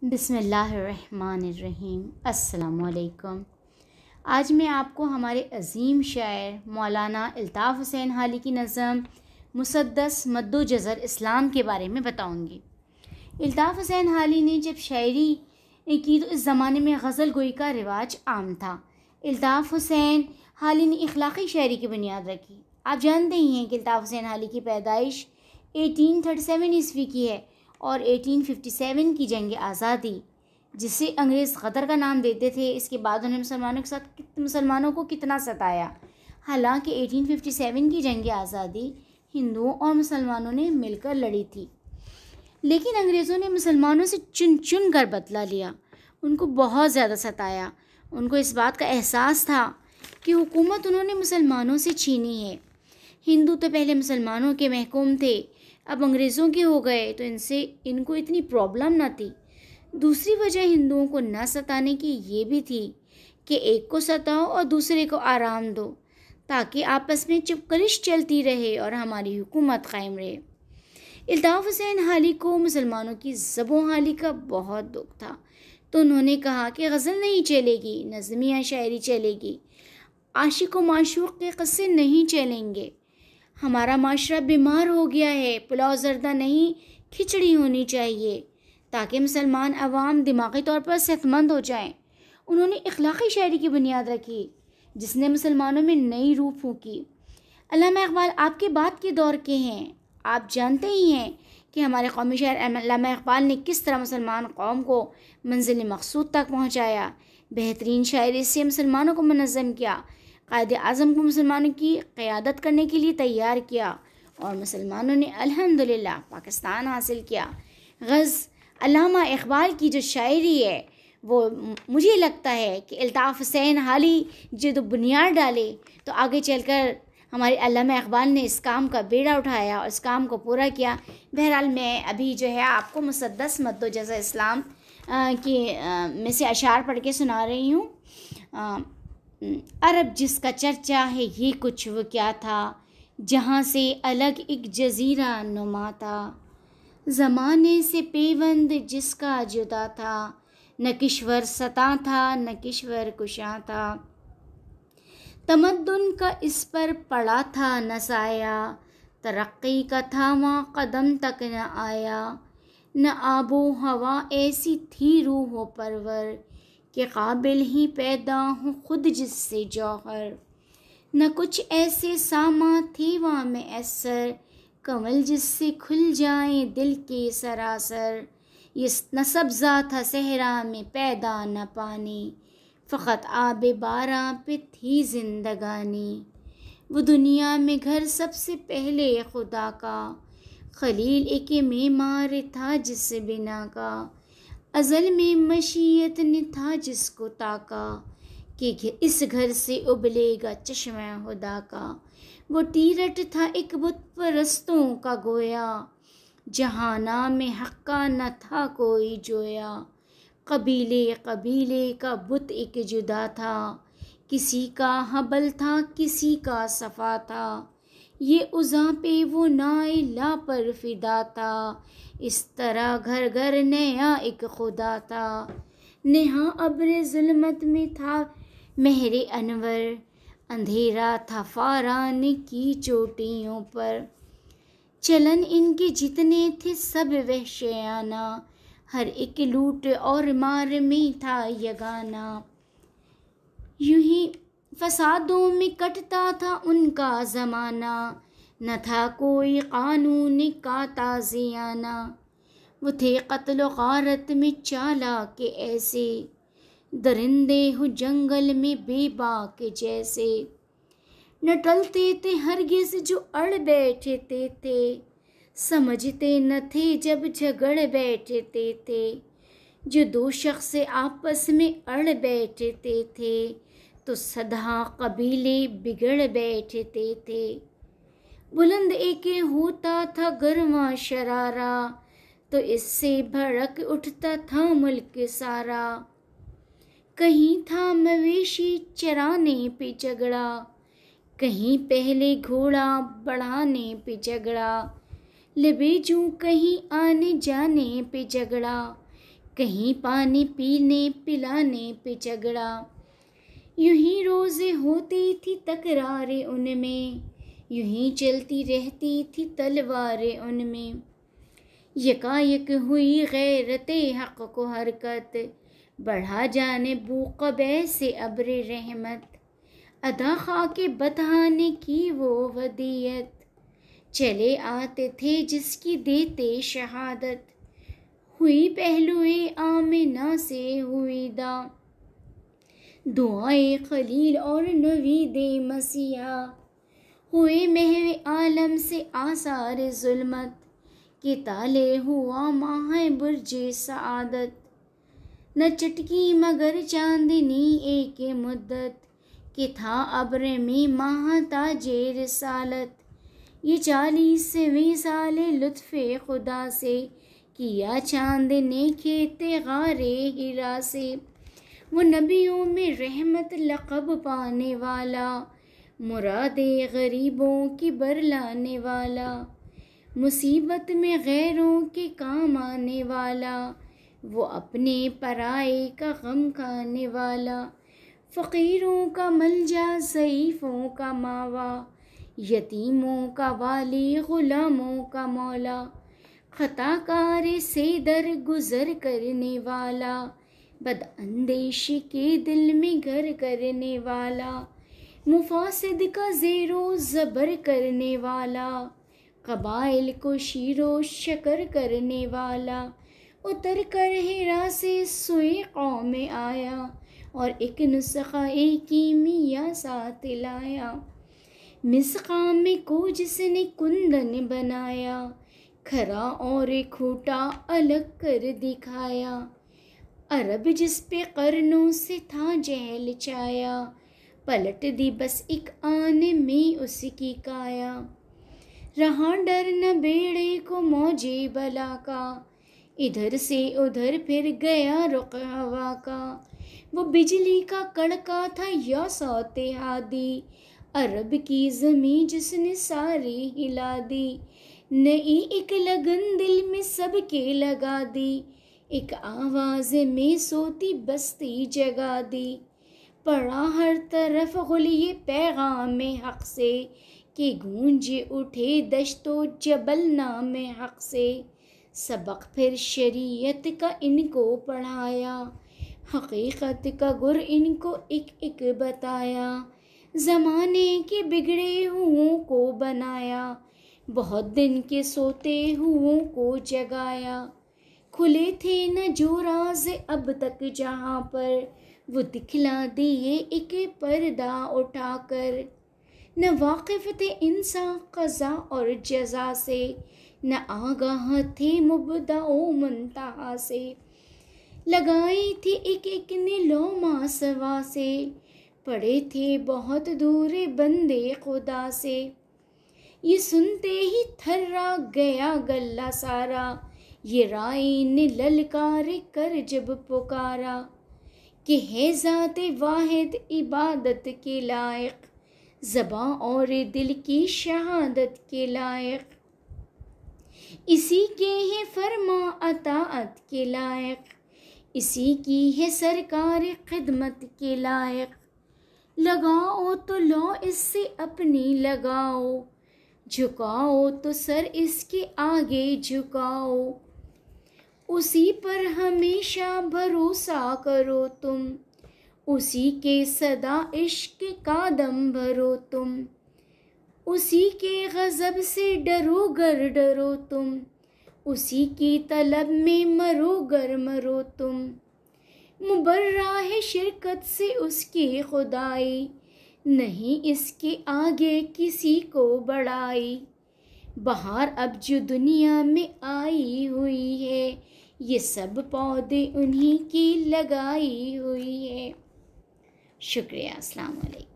بسم اللہ الرحمن الرحیم۔ السلام علیکم۔ آج میں آپ کو ہمارے عظیم شاعر مولانا الطاف حسین حالی کی نظم مسدس مد و جزر اسلام کے بارے میں بتاؤں گی۔ الطاف حسین حالی نے جب شاعری کی تو اس زمانے میں غزل گوئی کا رواج عام تھا۔ الطاف حسین حالی نے اخلاقی شاعری کی بنیاد رکھی۔ آپ جانتے ہی ہیں کہ الطاف حسین حالی کی پیدائش 1837 عیسوی کی ہے اور 1857 کی جنگ آزادی، جسے انگریز غدر کا نام دیتے تھے، اس کے بعد انہیں مسلمانوں کو کتنا ستایا۔ حالانکہ 1857 کی جنگ آزادی ہندوؤں اور مسلمانوں نے مل کر لڑی تھی، لیکن انگریزوں نے مسلمانوں سے چن کر بدلہ لیا، ان کو بہت زیادہ ستایا۔ ان کو اس بات کا احساس تھا کہ حکومت انہوں نے مسلمانوں سے چھینی ہے۔ ہندو تو پہلے مسلمانوں کے محکوم تھے، اب انگریزوں کے ہو گئے تو ان کو اتنی پرابلم نہ تھی۔ دوسری وجہ ہندوؤں کو نہ ستانے کی یہ بھی تھی کہ ایک کو ستاؤ اور دوسرے کو آرام دو، تاکہ آپس میں چپکلش چلتی رہے اور ہماری حکومت قائم رہے۔ الطاف حسین حالی کو مسلمانوں کی زبوں حالی کا بہت دکھ تھا، تو انہوں نے کہا کہ غزل نہیں چلے گی، نظمیہ شاعری چلے گی، عاشق و معشوق کے قصے نہیں چلیں گے۔ ہمارا معاشرہ بیمار ہو گیا ہے، پلاؤ زردہ نہیں کھچڑی ہونی چاہیے، تاکہ مسلمان عوام دماغی طور پر صحت مند ہو جائیں۔ انہوں نے اخلاقی شاعری کی بنیاد رکھی، جس نے مسلمانوں میں نئی روح پھونکی۔ علامہ اقبال آپ کے بعد کے دور کے ہیں۔ آپ جانتے ہی ہیں کہ ہمارے قومی شاعر علامہ اقبال نے کس طرح مسلمان قوم کو منزل مقصود تک پہنچایا، بہترین شاعری سے مسلمانوں کو منظم کیا، قائد اعظم کو مسلمانوں کی قیادت کرنے کے لیے تیار کیا، اور مسلمانوں نے الحمدللہ پاکستان حاصل کیا۔ علامہ اقبال کی جو شاعری ہے وہ مجھے لگتا ہے کہ الطاف حسین حالی جو بنیاد ڈالے تو آگے چل کر ہمارے علامہ اقبال نے اس کام کا بیڑا اٹھایا اور اس کام کو پورا کیا۔ بہرحال میں ابھی جو ہے آپ کو مسدس مد و جزر اسلام کی میں سے اشعار پڑھ کے سنا رہی ہوں۔ عرب جس کا چرچا ہے یہ کچھ وہ کیا تھا، جہاں سے الگ ایک جزیرہ نما تھا، زمانے سے پیوند جس کا جدا تھا، نہ کشور ستا تھا نہ کشور کشا تھا، تمدن کا اس پر پڑا تھا نہ سایہ، ترقی کا تھا وہاں قدم تک نہ آیا، نہ آب و ہوا ایسی تھی روح و پرور، کہ قابل ہی پیدا ہوں خود جس سے جوہر، نہ کچھ ایسے ساما تھے وہاں میسر، کنول جس سے کھل جائیں دل کے سراسر، یہ نہ سبزہ تھا صحرا میں پیدا نہ پانی، فقط آب باراں پہ تھی زندگانی، وہ دنیا میں گھر سب سے پہلے خدا کا، خلیل ایک معمار تھا جس بنا کا، ازل میں مشیت نے تھا جس کو تاکا، کہ اس گھر سے ابلے گا چشمہ خدا کا، وہ تیرٹ تھا ایک بت پرستوں کا گویا، جہانا میں حق کا نہ تھا کوئی جویا، قبیلے کا بت ایک جدا تھا، کسی کا حبل تھا کسی کا صفا تھا، یہ عزا پہ وہ نائلہ پر فدا تھا، اس طرح گھر گھر نیا ایک خدا تھا، نہاں ابر ظلمت میں تھا مہر انور، اندھیرا تھا فاران کی چوٹیوں پر، چلن ان کے جتنے تھے سب وحشیانہ، ہر ایک لوٹ اور مار میں تھا یگانہ، یوں ہی فسادوں میں کٹتا تھا ان کا زمانہ، نہ تھا کوئی قانون کا تازیانہ، وہ تھے قتل و غارت میں چالاک ایسے، درندے ہو جنگل میں بے باک جیسے، نہ ٹلتے تھے ہرگز جو اڑ بیٹھتے تھے، سمجھتے نہ تھے جب جھگڑ بیٹھتے تھے، جو دو شخص آپس میں اڑ بیٹھتے تھے، تو سدھا قبیلے بگڑ بیٹھتے تھے، بلند ایک ہوتا تھا گرواں شرارہ، تو اس سے بھڑک اٹھتا تھا ملک سارا، کہیں تھا مویشی چرانے پہ جھگڑا، کہیں پہلے گھوڑا بڑھانے پہ جھگڑا، لبے جوں کہیں آنے جانے پہ جھگڑا، کہیں پانی پینے پلانے پہ جھگڑا، یوں ہی روزے ہوتی تھی تکراریں ان میں، یوں ہی چلتی رہتی تھی تلواریں ان میں۔ یکایک ہوئی غیرت حق کو حرکت، بڑھا جانے بو قبے سے ابر رحمت، ادا خاک بتانے کی وہ ودیت، چلے آتے تھے جس کی دیتے شہادت، ہوئی پہلوئے آمنہ سے ہوئی دا، دعائے خلیل اور نوید مسیحا، ہوئے محو عالم سے آثار ظلمت، کہ تالے ہوا ماہ برج سعادت، نہ چٹکی مگر چاندنی ایک مدت، کہ تھا ابر میں ماہ تاج رسالت، یہ 40ویں سال لطف خدا سے، کیا چاند نے کھیت غار ہرا سے، وہ نبیوں میں رحمت لقب پانے والا، مراد غریبوں کی برلانے والا، مصیبت میں غیروں کے کام آنے والا، وہ اپنے پرائے کا غم کھانے والا، فقیروں کا ملجا ضعیفوں کا ماوا، یتیموں کا والی غلاموں کا مولا، خطا کار سے در گزر کرنے والا، بد اندیشی کے دل میں گھر کرنے والا، مفاسد کا زیر و زبر کرنے والا، قبائل کو شیر و شکر کرنے والا، اتر کر ہرا سے سوئے قوم آیا، اور ایک نسخہ کیمیا ساتھ لایا، مسقام کو جس نے کندن بنایا، کھرا اور کھوٹا الگ کر دکھایا، عرب جس پہ قرنوں سے تھا جہل چھایا، پلٹ دی بس ایک آن میں اس کی کایا، رہا ڈر نہ بیڑے کو موجے بلا کا، ادھر سے ادھر پھر گیا رخ ہوا کا، وہ بجلی کا کڑکا تھا یا صوت ہادی، عرب کی زمیں جس نے ساری ہلا دی، نئی ایک لگن دل میں سب کے لگا دی، ایک آواز میں سوتی بستی جگا دی، پڑا ہر طرف غلیہ پیغام حق سے، کہ گونج اٹھے دشت و جبل نام حق سے، سبق پھر شریعت کا ان کو پڑھایا، حقیقت کا گر ان کو ایک ایک بتایا، زمانے کے بگڑے ہوں کو بنایا، بہت دن کے سوتے ہوں کو جگایا، کھلے تھے نہ جو راز اب تک جہاں پر، وہ دکھلا دیے ایک پردہ اٹھا کر، نہ واقف تھے انسان قضا اور جزا سے، نہ آگاہ تھے مبدا و منتہا سے، لگائی تھی ایک ایک نے لوما سوا سے، پڑے تھے بہت دور بندے خدا سے، یہ سنتے ہی تھرا گیا گلہ سارا، یہ رائی نے للکار کر جب پکارا، کہ ہے ذات واحد عبادت کے لائق، زباں اور دل کی شہادت کے لائق، اسی کے ہے فرما اطاعت کے لائق، اسی کی ہے سرکار خدمت کے لائق، لگاؤ تو لو اس سے اپنی لگاؤ، جھکاؤ تو سر اس کے آگے جھکاؤ، اسی پر ہمیشہ بھروسہ کرو تم، اسی کے صدا عشق کا دم بھرو تم، اسی کے غضب سے ڈرو گر ڈرو تم، اسی کی طلب میں مرو گر مرو تم، مبرہ ہے شرکت سے اس کی خدائی، نہیں اس کے آگے کسی کو بڑائی، بہار اب جو دنیا میں آئی ہوئی ہے، یہ سب پودے انہی کی لگائی ہوئی ہے۔ شکریہ، السلام علیکم۔